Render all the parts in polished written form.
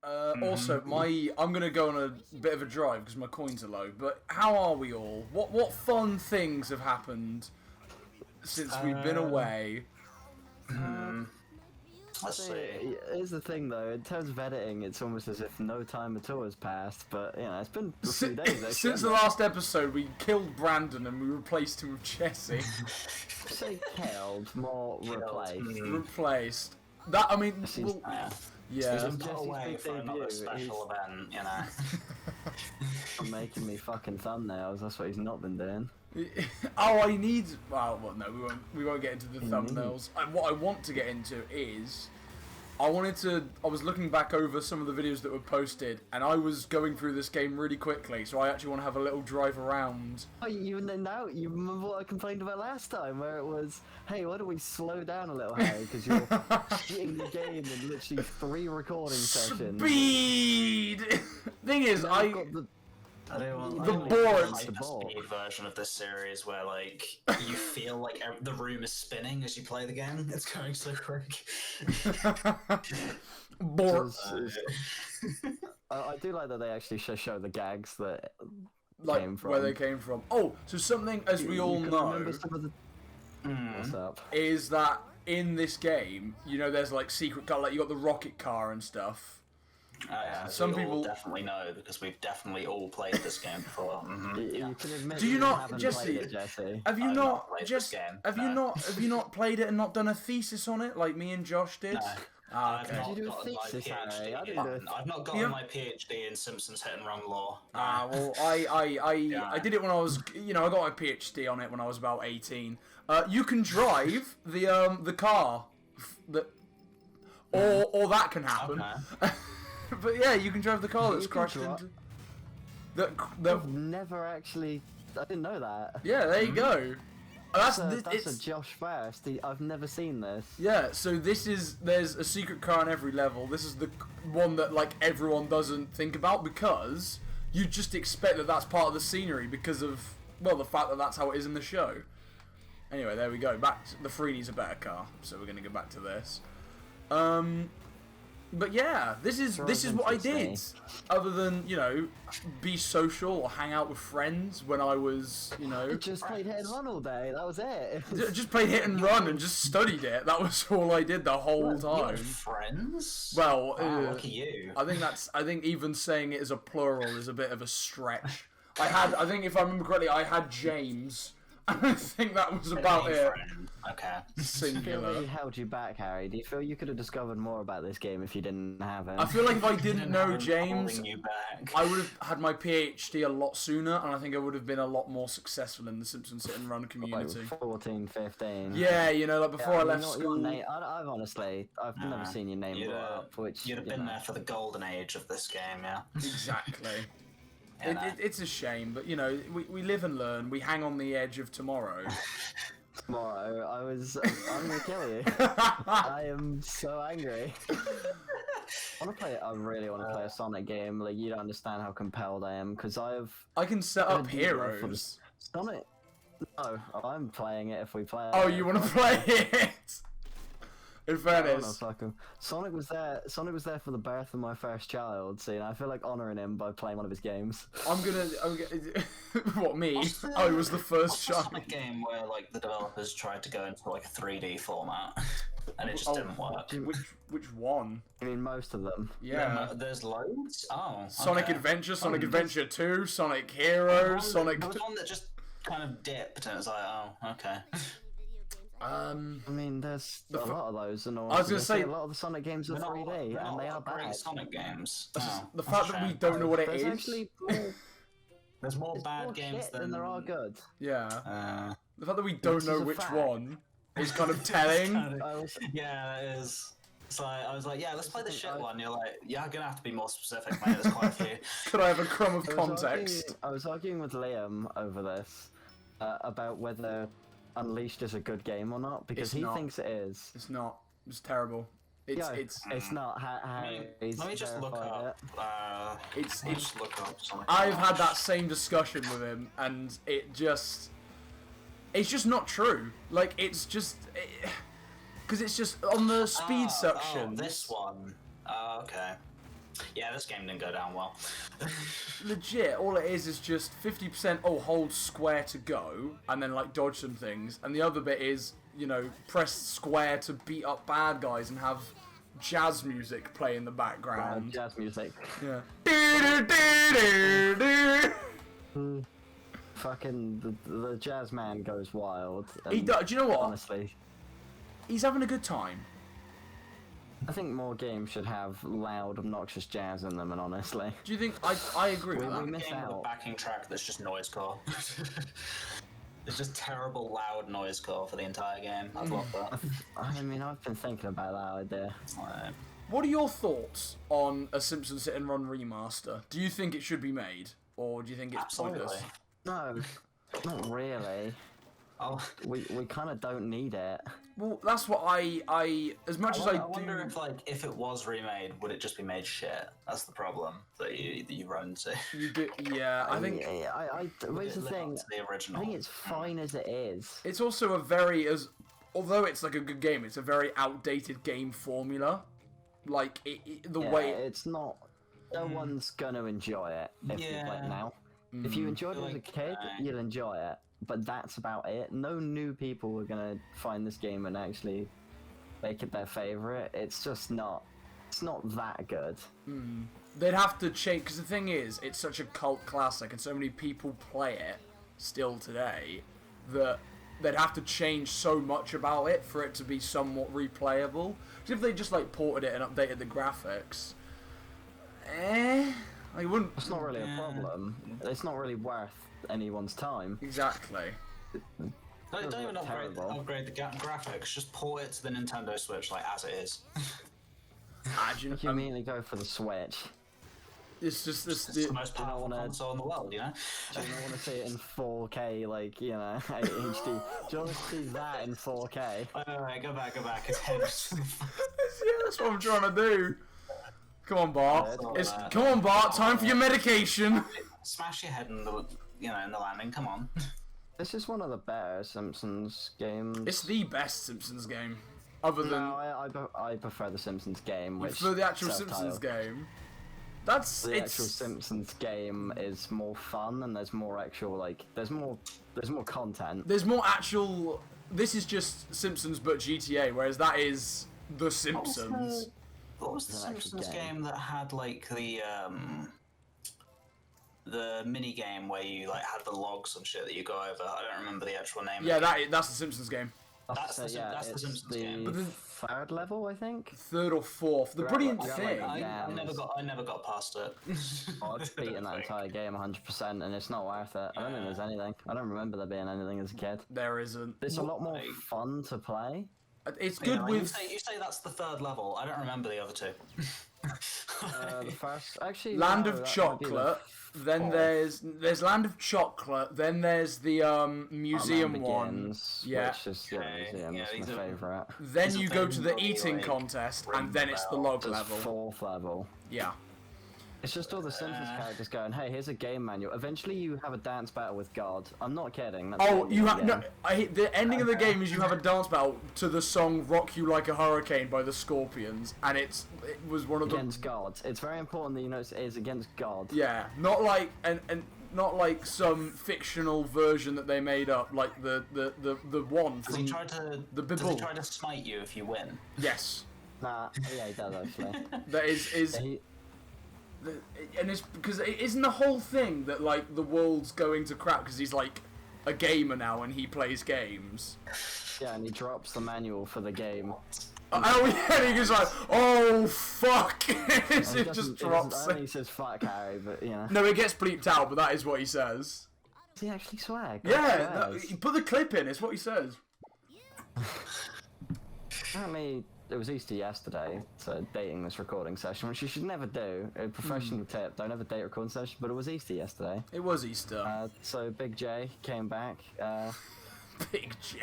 Also, I'm gonna go on a bit of a drive because my coins are low. But how are we all? What fun things have happened since we've been away? Let's see. Here's the thing, though. In terms of editing, it's almost as if no time at all has passed. But you know, it's been a few days. Since the last episode, we killed Brandon and we replaced him with Jesse. Say killed, more replaced. Replaced. That I mean, yeah. He's put away for another special event, you know. Making me fucking thumbnails. That's what he's not been doing. I need. Well, no, we won't get into the thumbnails. What I want to get into is, I was looking back over some of the videos that were posted, and I was going through this game really quickly. So I actually want to have a little drive around. Oh, you remember what I complained about last time, where it was, hey, why don't we slow down a little, Harry? Because you're cheating the game in literally 3 recording sessions. Speed. Thing is, the board version of this series where like you feel like the room is spinning as you play the game. It's going so quick. Bored. I do like that they actually show the gags that came from. Where they came from. Oh, so something as we all know what's up? Is that in this game, you know, there's like secret car, like you got the rocket car and stuff. Yeah, some people all definitely know because we've definitely all played this game before. You can admit do you not, Jesse? Jesse? Have you not played it and not done a thesis on it like me and Josh did? No. Did you do a thesis, Harry? I've not gotten my PhD in Simpsons hit and run law. Well, I did it when I was, I got my PhD on it when I was about 18. You can drive the car, or that can happen. Okay. But yeah, you can drive the car that's crashed into. I've never actually. I didn't know that. Yeah, there you go. That's a Josh first. I've never seen this. Yeah, so there's a secret car in every level. This is the one that like everyone doesn't think about because you just expect that that's part of the scenery because of the fact that that's how it is in the show. Anyway, there we go. Back to the 3D's a better car, so we're gonna go back to this. But yeah, this is what I did. Other than be social or hang out with friends when I was I just played hit and run all day. That was it. Just played hit and run and just studied it. That was all I did the whole time. You had friends? Well, lucky you. I think even saying it as a plural is a bit of a stretch. I think if I remember correctly, I had James. I think that was about it. Okay. Singular. I feel he held you back, Harry. Do you feel you could have discovered more about this game if you didn't have him? I feel like if I didn't know James, you back. I would have had my PhD a lot sooner, and I think I would have been a lot more successful in the Simpson sit and run community. Like 14, 15. Yeah, like before I left school. I've honestly, I've never seen your name brought up. Which you'd have been there for the golden age of this game, yeah. Exactly. It's a shame, but we live and learn. We hang on the edge of tomorrow. Tomorrow, I'm gonna kill you. I am so angry. I really want to play a Sonic game. Like, you don't understand how compelled I am because I can set up heroes. Sonic. No, I'm playing it if we play it. Oh, you want to play it? In fairness, Sonic was there. Sonic was there for the birth of my first child. So I feel like honouring him by playing one of his games. I'm gonna what, me? I was the first child. Sonic game where like the developers tried to go into like a 3D format, and it just didn't work. Which one? I mean, most of them. Yeah, there's loads. Oh, Sonic Adventure, Sonic Adventure 2, Sonic Heroes, Sonic. There was one that just kind of dipped, and it was like, oh, okay. I mean, there's a lot of those, and I was going to say a lot of the Sonic games are 3D, and they are bad. Sonic games. The fact that we don't know what it is. Actually there's more bad games than there are good. Yeah. The fact that we don't know which one is kind of telling. Yeah, it is. So I was like, yeah, let's play the shit one. You're like, yeah, I'm gonna have to be more specific, mate. There's quite a few. Could I have a crumb of context? I was arguing with Liam over this about whether Unleashed is a good game or not because he thinks it is. It's not. It's terrible. It's not. Let me just look up. It's look up something. I've had that same discussion with him, and it's just not true. Like it's just because it's just on the speed section. Oh, this one. Okay. Yeah, this game didn't go down well. Legit, all it is just 50%, hold square to go, and then, like, dodge some things, and the other bit is, you know, press square to beat up bad guys and have jazz music play in the background. Jazz music. Yeah. Fucking the jazz man goes wild. He does. Do you know what? Honestly, He's having a good time. I think more games should have loud, obnoxious jazz in them. And honestly, Do you think I agree with We that? miss Game with a out. backing track that's just noisecore. It's just terrible loud noisecore for the entire game. I'd love that. I mean, I've been thinking about that idea. Like, What are your thoughts on a Simpsons Sit and Run remaster? Do you think it should be made, or do you think it's absolutely. pointless? No, not really. Oh, We kind of don't need it. Well, that's what I as much as I do. wonder if if it was remade, would it just be made shit? That's the problem that you run into. You do, yeah, I think Here's the Live up thing. to the original. I think it's fine as it is. it's also although it's like a good game, it's a very outdated game formula. Like the Yeah, way it's not. No one's gonna enjoy it if you play it now. If you enjoyed it as a kid, you'll enjoy it. But that's about it. No new people are gonna find this game and actually make it their favorite. It's just not. It's not that good. they'd have to change, because the thing is, it's such a cult classic and so many people play it still today that they'd have to change so much about it for it to be somewhat replayable. Because if they just like ported it and updated the graphics, I wouldn't. It's not really a problem. It's not really worth anyone's time. Exactly. Don't even terrible. upgrade the graphics. Just port it to the Nintendo Switch like as it is. Imagine. You immediately go for the Switch. It's just this. It's the most you powerful wanna- console in the world, you know. Do you want to see it in 4K, like, you know, HD? Do you want to see that in 4K? Wait, go back. It's head. Yeah, that's what I'm trying to do. Come on, Bart. Yeah, Come on, Bart. Time for your medication. Smash your head in the in the landing. Come on. This is one of the better Simpsons games. It's the best Simpsons game, other than No, I prefer the Simpsons game, which for the actual self-titled. Simpsons game. That's The it's actual Simpsons game is more fun, and there's more actual there's more content. there's more actual. This is just Simpsons but GTA, whereas that is the Simpsons. What was the It's an actual Simpsons game. game that had like the mini game where you like had the logs and shit that you go over? I don't remember the actual name. Yeah, of it. that's the Simpsons game. That's the it's Simpsons the game. But the- third level, I think. Third or fourth. The Right, brilliant right, thing. right. I never got past it. I've beaten that entire game 100%, and it's not worth it. I don't think there's anything. I don't remember there being anything as a kid. There isn't. It's a lot more Like- fun to play. It's You good know, with. you say that's the third level. I don't remember the other two. The first, actually, Land no, of that might be the Chocolate. Then fourth. there's Land of Chocolate. Then there's the museum Batman one. Begins, Yeah. Which is Okay, museum. yeah, It's these my are- favorite. Then It's a you go to the very, eating like, contest, ring and then it's the bell. log It's level. fourth level. Yeah. It's just all the Simpsons characters going, "Hey, here's a game manual." Eventually, you have a dance battle with God. I'm not kidding. That's Oh, the you end have of the no. game. The ending of the game is you have a dance battle to the song "Rock You Like a Hurricane" by the Scorpions, and it was one of the Against God. It's very important that you know it is against God. yeah, not like and not like some fictional version that they made up, like the one Does he from try to? the Does he Bible. try to smite you if you win? Yes, Nah, yeah, he does actually. that is. Yeah, And it's because it isn't the whole thing that like the world's going to crap because he's like a gamer now and he plays games. yeah, and he drops the manual for the game. Oh yeah, and he goes like, "Oh fuck!" it just drops. Only says "fuck Harry," but you know. No, it gets bleeped out, but that is what he says. Does he actually swear? God Yeah, no, swears. you put the clip in. It's what he says. Apparently, it was Easter yesterday, so dating this recording session, which you should never do. A professional tip: don't ever date recording session. But it was Easter yesterday, It was Easter. so Big J came back. Big J.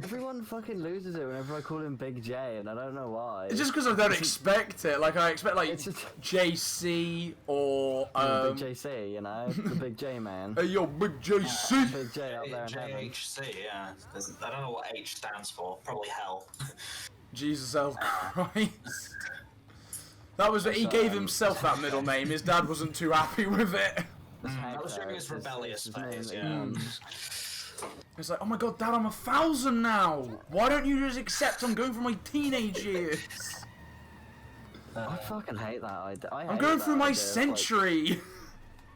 Everyone fucking loses it whenever I call him Big J, and I don't know why. It's just because I don't expect it. Like I expect like It's just- JC or Big JC, you know, the Big J man. Hey yo, Big JC. Big J up there in heaven. JHC, yeah. I don't know what H stands for. Probably hell. Jesus L Christ. That was he gave himself that middle name. His dad wasn't too happy with it. That was during his rebellious phase, yeah. It's like, oh my god, Dad, I'm 1,000 now. Why don't you just accept I'm going through my teenage years? I fucking hate that. I'm going through my century. Like,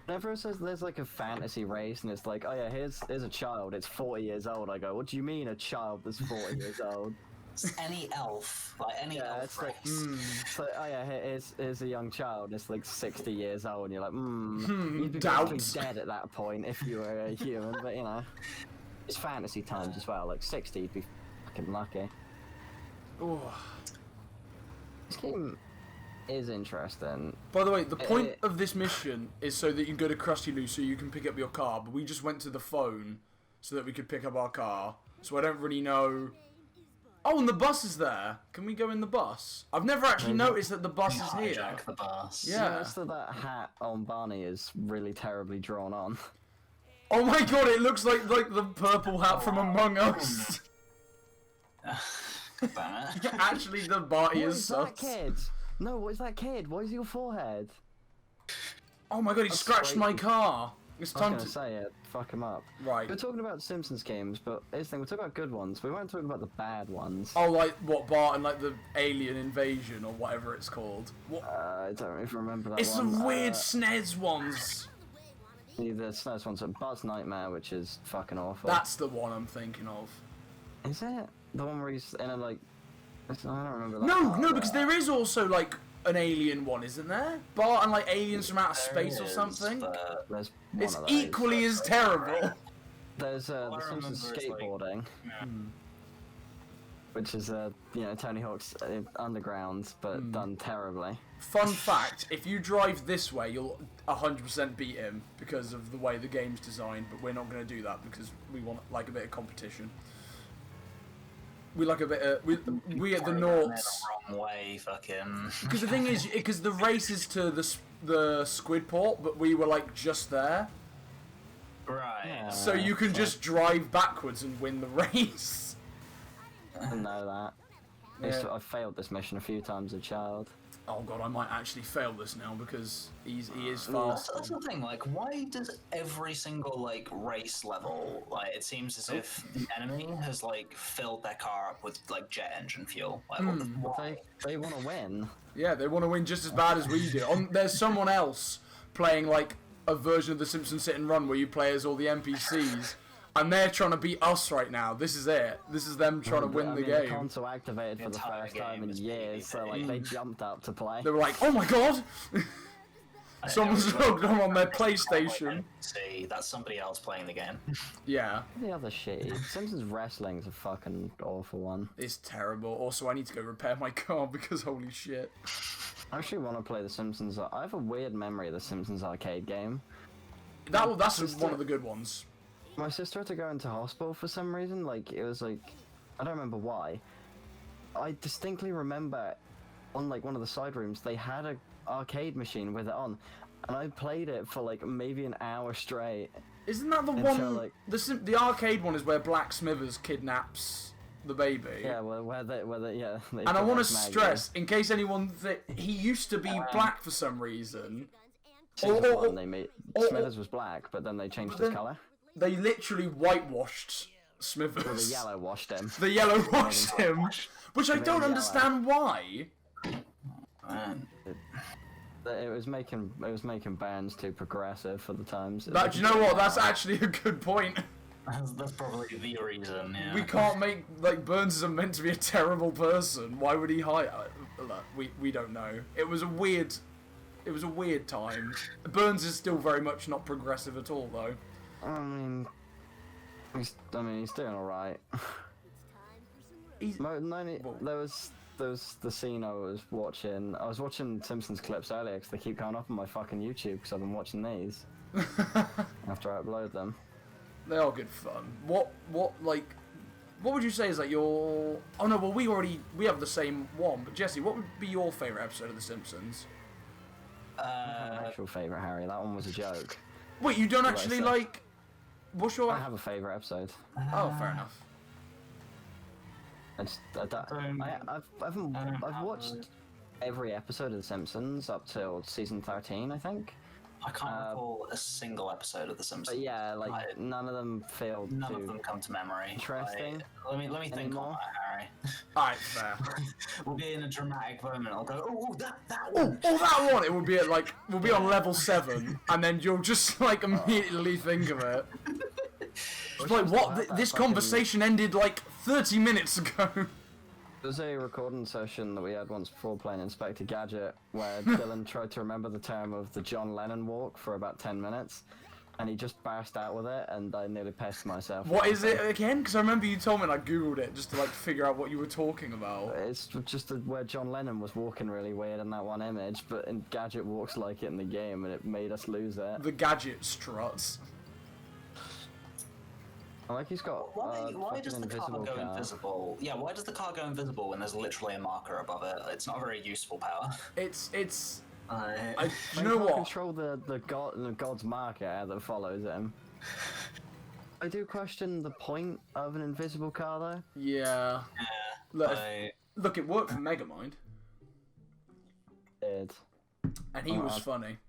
whenever it says there's like a fantasy race and it's like, oh yeah, here's a child, it's 40 years old. I go, what do you mean a child that's 40 years old? Any elf, like any elf it's race. like, it's like, oh yeah, here's a young child, it's like 60 years old, and you're like, you'd be basically dead at that point if you were a human, but you know, it's fantasy times as well, like 60 you'd be fucking lucky. Oh. This game is interesting. By the way, the point of this mission is so that you can go to Krusty Lou so you can pick up your car, but we just went to the phone so that we could pick up our car, so I don't really know... Oh, and the bus is there. Can we go in the bus? I've never actually noticed that the bus is here. The bus. Yeah. Notice that hat on Barney is really terribly drawn on. Oh my god, it looks like the purple hat from Among Us. Actually, the body is sus. What is that kid? No, what is that kid? What is your forehead? Oh my god, he scratched my car. It's time I was gonna say it. Fuck him up. Right. We're talking about Simpsons games, but here's the thing, we're talking about good ones. We weren't talking about the bad ones. Oh, like what, Bart and like the alien invasion or whatever it's called. What? I don't even remember that It's one. the weird SNES ones. The SNES ones, Bart's Nightmare, which is fucking awful. That's the one I'm thinking of. Is it? The one where he's in a, like... I don't remember that. No, because there is also, like, an alien one, isn't there? Bart and, like, aliens from outer space or something? There's it's equally as terrible. There's the Simpsons skateboarding. Which is, you know, Tony Hawk's Underground, but done terribly. Fun fact, if you drive this way, you'll 100% beat him because of the way the game's designed, but we're not going to do that because we want, like, a bit of competition. We like a bit of... We at TheNauts... Wrong way, fucking... Because the thing is, because the race is to the squid port, but we were, like, just there. Right. Yeah, So you can just drive backwards and win the race. I didn't know that. Yeah. I've failed this mission a few times as a child. Oh god, I might actually fail this now because he is fast. That's the thing, like, why does every single, like, race level, like, it seems as if the enemy has, like, filled their car up with, like, jet engine fuel? Like, why? They want to win. Yeah, they want to win just as bad as we do. There's someone else playing, like, a version of the Simpsons Sit and Run where you play as all the NPCs. And they're trying to beat us right now. This is it. This is them trying to win the game. The console activated for the first time in years, so like they jumped up to play. They were like, "Oh my god!" Someone's logged on their PlayStation. See, that's somebody else playing the game. Yeah. The other shit. Simpsons Wrestling's a fucking awful one. It's terrible. Also, I need to go repair my car because holy shit. I actually want to play the Simpsons. I have a weird memory of the Simpsons arcade game. That's one of the good ones. My sister had to go into hospital for some reason, like, it was like, I don't remember why. I distinctly remember on, like, one of the side rooms, they had a arcade machine with it on, and I played it for, like, maybe an hour straight. Isn't that the one, like, the arcade one is where Black Smithers kidnaps the baby? Yeah, well, yeah. And I want to stress, in case anyone, he used to be black for some reason. Smithers was black, but then they changed his colour. They literally whitewashed Smithers. Well, they yellow washed him. They yellow washed him, which I don't understand why. It was making bands too progressive for the times. Do you know what? That's actually a good point. That's probably the reason. Yeah. We can't make Burns isn't meant to be a terrible person. Why would he hide? We don't know. It was a weird time. Burns is still very much not progressive at all, though. I mean, he's doing alright. There was the scene I was watching. I was watching Simpsons clips earlier because they keep coming up on my fucking YouTube because I've been watching these after I upload them. They are good fun. What would you say is like your? Oh no, well we have the same one. But Jesse, what would be your favourite episode of The Simpsons? My actual favourite, Harry. That one was a joke. Wait, you don't actually like? What's your? I have a favourite episode. Oh, fair enough. I've watched every episode of The Simpsons up till season 13, I think. I can't recall a single episode of The Simpsons. But yeah, like none of them feel None of them come to memory. interesting. Let me think anymore. on that, Harry. Alright, fair. We'll be in a dramatic moment. I'll go, oh, that one. Oh, that one! It will be at like, we'll be on level 7, and then you'll just like immediately think of it. It's like, what? This conversation ended like 30 minutes ago. There's a recording session that we had once before playing Inspector Gadget where Dylan tried to remember the term of the John Lennon walk for about 10 minutes, and he just burst out with it, and I nearly pissed myself. What is it again? Because I remember you told me and I googled it just to like figure out what you were talking about. It's just where John Lennon was walking really weird in that one image, but Gadget walks like it in the game, and it made us lose it. The Gadget struts. I like he's got Why does the car go car. invisible? Yeah, why does the car go invisible when there's literally a marker above it? It's not a very useful power. It's you You know what? Control the god's marker that follows him. I do question the point of an invisible car though. Yeah. Look, it worked for Megamind. It did. And he was funny.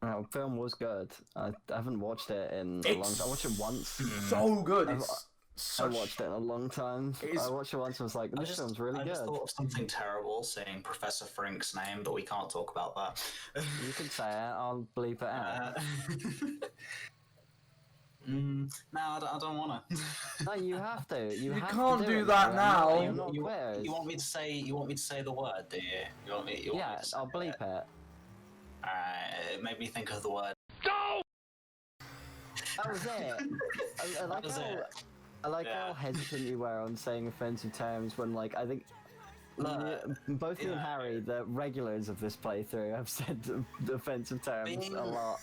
The film was good. I haven't watched it in a long time. I watched it once. So good. I Such... watched it in a long time. I watched it once and was like, this film's really good. I just thought of something terrible saying Professor Frink's name, but we can't talk about that. You can say it, I'll bleep it out. No, I don't want to. No, you have to. You have can't to do it, that now. You want me to say the word, do you? You want me to say I'll bleep it. Alright, it made me think of the word. That was it. I like how hesitant you were on saying offensive terms when, like, I think both you and Harry, the regulars of this playthrough, have said offensive terms a lot.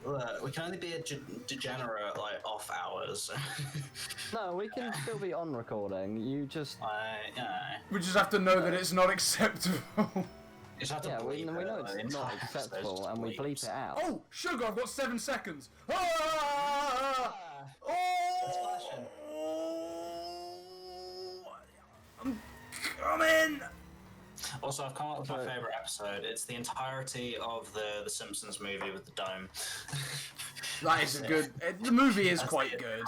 Look, we can only be a degenerate, like, off hours. No, we can still be on recording. You just... We just have to know that it's not acceptable. Yeah, we know it's not acceptable, and we bleep it out. Oh, sugar! I've got 7 seconds. Ah! Oh! I'm coming. Also, I've come up with my favourite episode. It's the entirety of the Simpsons movie with the dome. That is a good... The movie is quite good.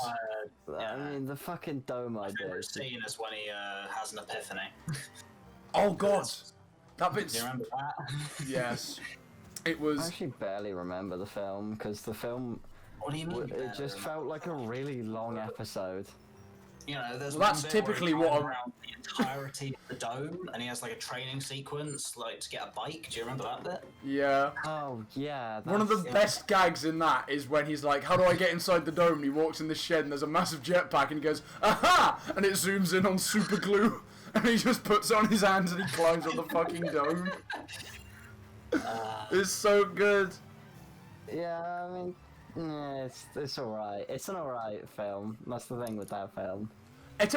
I mean, the fucking dome My idea. favourite scene is when he has an epiphany. Oh, God. That bit's... Do you remember that? Yes. It was... I actually barely remember the film, because the film... What do you mean? It just felt like a really long episode. You know, there's that's typically what around the entirety of the dome, and he has like a training sequence, like to get a bike. Do you remember that bit? Yeah. Oh, yeah. One of the best gags in that is when he's like, how do I get inside the dome? And he walks in the shed and there's a massive jetpack and he goes, aha! And it zooms in on super glue and he just puts it on his hands and he climbs up the fucking dome. It's so good. Yeah, I mean, yeah, it's alright. It's an alright film. That's the thing with that film.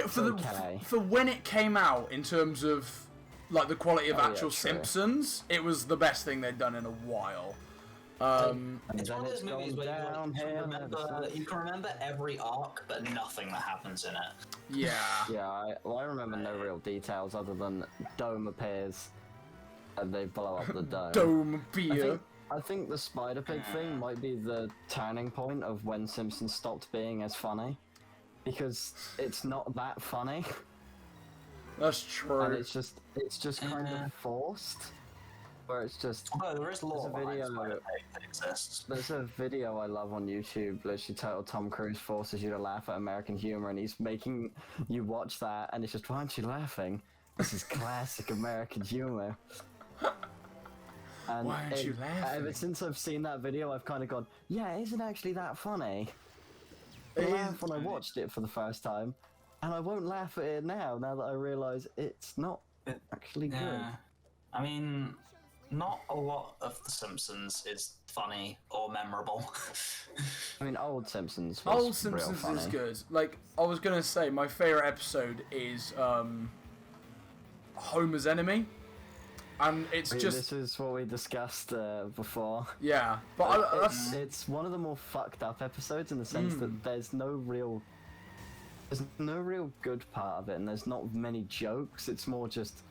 For when it came out, in terms of like the quality of actual Simpsons, it was the best thing they'd done in a while. It's one of those movies where you can remember every arc, but nothing that happens in it. Yeah. Yeah, I remember no real details other than Dome appears and they blow up the dome. Dome beer. I think the Spider Pig thing might be the turning point of when Simpsons stopped being as funny. Because it's not that funny. That's true. And it's just kind of forced. Where it's just... Although there is lore behind Spider Pig that exists. There's a video I love on YouTube, literally titled Tom Cruise forces you to laugh at American humor, and he's making you watch that, and it's just, why aren't you laughing? This is classic American humor. And why aren't you laughing? Ever since I've seen that video, I've kind of gone, yeah, it isn't actually that funny. I laughed when I watched it for the first time, and I won't laugh at it now that I realise it's not actually good. I mean, not a lot of The Simpsons is funny or memorable. I mean, Old Simpsons was Old Simpsons real funny. is good. Like, I was gonna say, my favourite episode is Homer's Enemy. And it's just... This is what we discussed before. Yeah, but it's one of the more fucked up episodes in the sense that there's no real good part of it, and there's not many jokes. It's more just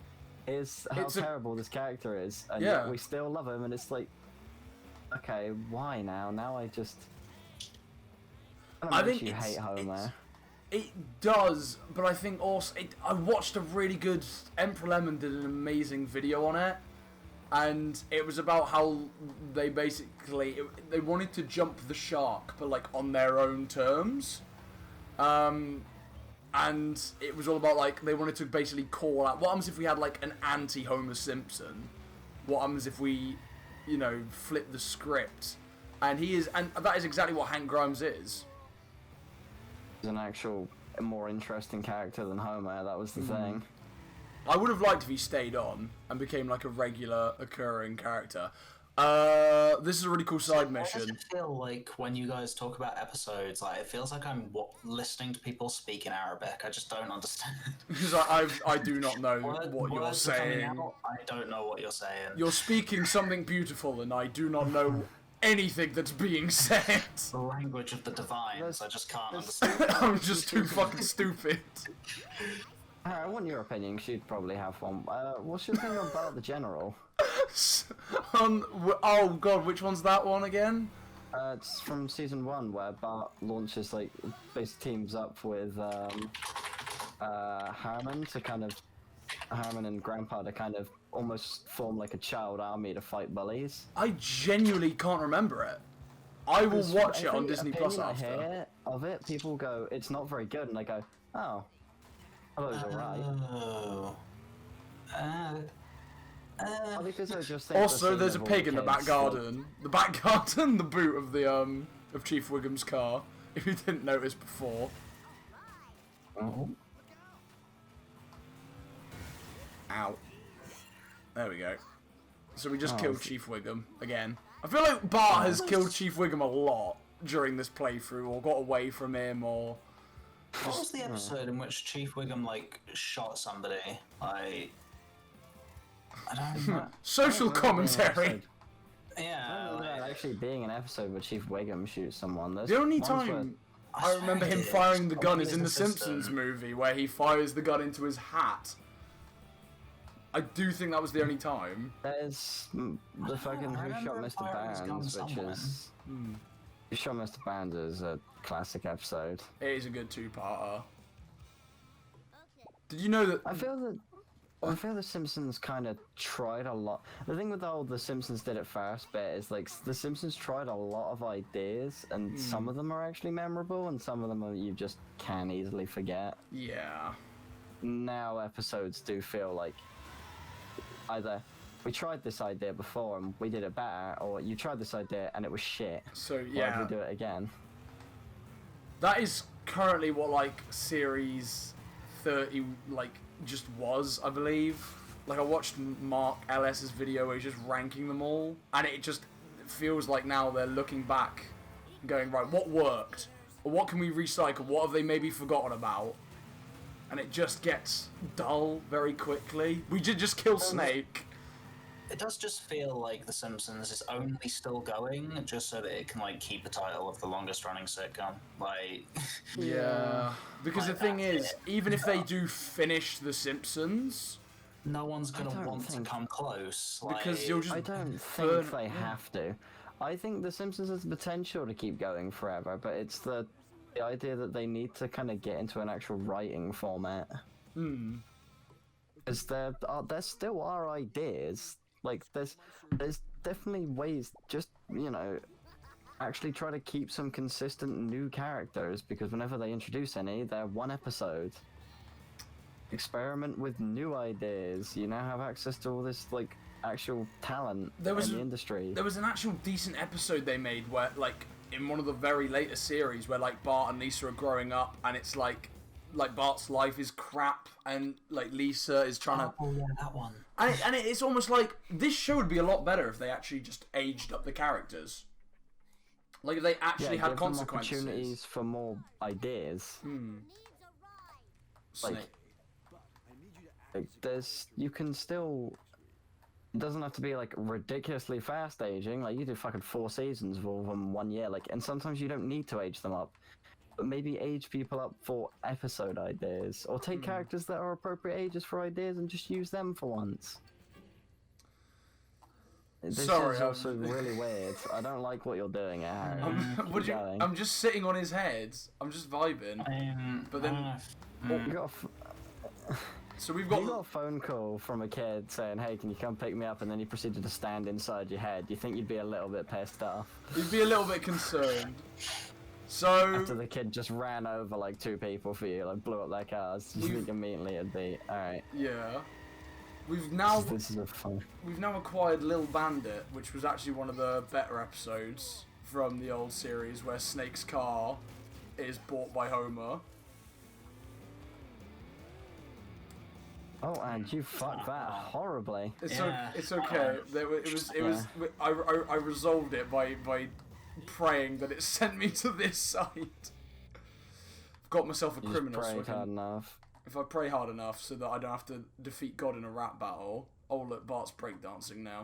is how terrible this character is, and Yeah. yet we still love him, and it's like, okay, why now? Now I just... I think you hate Homer. It does, but I think also I watched a really good Emperor Lemon did an amazing video on it, and it was about how they basically they wanted to jump the shark, but like on their own terms, and it was all about like they wanted to basically call out what happens if we had like an anti-Homer Simpson, what happens if we, you know, flip the script, and that is exactly what Hank Grimes is. An actual more interesting character than Homer, that was the thing. I would have liked if he stayed on and became like a regular occurring character. This is a really cool side mission. Why does it feel like when you guys talk about episodes, like it feels like I'm listening to people speak in Arabic? I just don't understand. Because I do not know what you're saying. I don't know what you're saying. You're speaking something beautiful, and I do not know anything that's being said. The language of the divines, I just can't understand. I'm just too fucking stupid. I want your opinion, 'cause you'd probably have one. What's your opinion about the General? Oh god, which one's that one again? It's from season 1, where Bart launches, like, basically teams up with Harmon to kind of... Harmon and Grandpa to kind of almost form like a child army to fight bullies. I genuinely can't remember it. I will watch it on Disney Plus after. I hear of it, people go, it's not very good, and I go, oh, that was alright. Because I just think also, there's a pig in the back garden. The back garden, the boot of the of Chief Wiggum's car. If you didn't notice before. Oh. Ow. There we go. So we just killed Chief Wiggum again. I feel like Bart has killed Chief Wiggum a lot during this playthrough, or got away from him, or... What was the episode in which Chief Wiggum, like, shot somebody? I don't know. Social commentary! Yeah. I don't know about actually being an episode where Chief Wiggum shoots someone. The only time I remember him firing the gun is in the Simpsons movie, where he fires the gun into his hat. I do think that was the only time. There's the fucking Who Shot Mr. Barnes, which is... Who Shot Mr. Barnes is a classic episode. It is a good two-parter. Did you know that... I feel the Simpsons kind of tried a lot. The thing with the Simpsons did it first bit is, like, the Simpsons tried a lot of ideas, and some of them are actually memorable, and some of them are, you just can easily forget. Yeah. Now episodes do feel like either we tried this idea before and we did it better, or you tried this idea and it was shit. So yeah, why do we do it again? That is currently what like series 30 like just was, I believe. Like I watched Mark LS's video where he's just ranking them all, and it just feels like now they're looking back, going right, what worked, or what can we recycle? What have they maybe forgotten about? And it just gets dull very quickly. We did just kill Snake. It does just feel like The Simpsons is only still going just so that it can like keep the title of the longest running sitcom. Like, yeah, because the thing is, even if they do finish The Simpsons, no one's gonna want to come close. Because you'll just. I don't think they have to. I think The Simpsons has the potential to keep going forever, but it's the idea that they need to kind of get into an actual writing format. Because there still are ideas. Like there's definitely ways. Just actually try to keep some consistent new characters, because whenever they introduce any, they're one episode. Experiment with new ideas. You now have access to all this like actual talent in the industry. There was an actual decent episode they made where like. In one of the very later series where like Bart and Lisa are growing up, and it's like Bart's life is crap, and like Lisa is trying to. Oh yeah, that one. And it's almost like this show would be a lot better if they actually just aged up the characters. Like if they actually had consequences. Give them opportunities for more ideas. Like you can still. It doesn't have to be like ridiculously fast aging. Like you do fucking 4 seasons of all of them 1 year. Like, and sometimes you don't need to age them up. maybe age people up for episode ideas, or take characters that are appropriate ages for ideas and just use them for once. This Sorry, is also really weird. I don't like what you're doing, Harry. I'm just sitting on his head. I'm just vibing. But then, so we've got. You got a phone call from a kid saying, "Hey, can you come pick me up?" And then he proceeded to stand inside your head. You think you'd be a little bit pissed off? You'd be a little bit concerned. So after the kid just ran over like 2 people for you, like blew up their cars, you think immediately it'd be alright. Yeah. This is a fun. We've now acquired Lil Bandit, which was actually one of the better episodes from the old series where Snake's car is bought by Homer. Oh, and you fucked that horribly. It's okay. I resolved it by praying that it sent me to this site. I've got myself a criminal. Hard enough. If I pray hard enough so that I don't have to defeat God in a rap battle. Oh look, Bart's breakdancing now.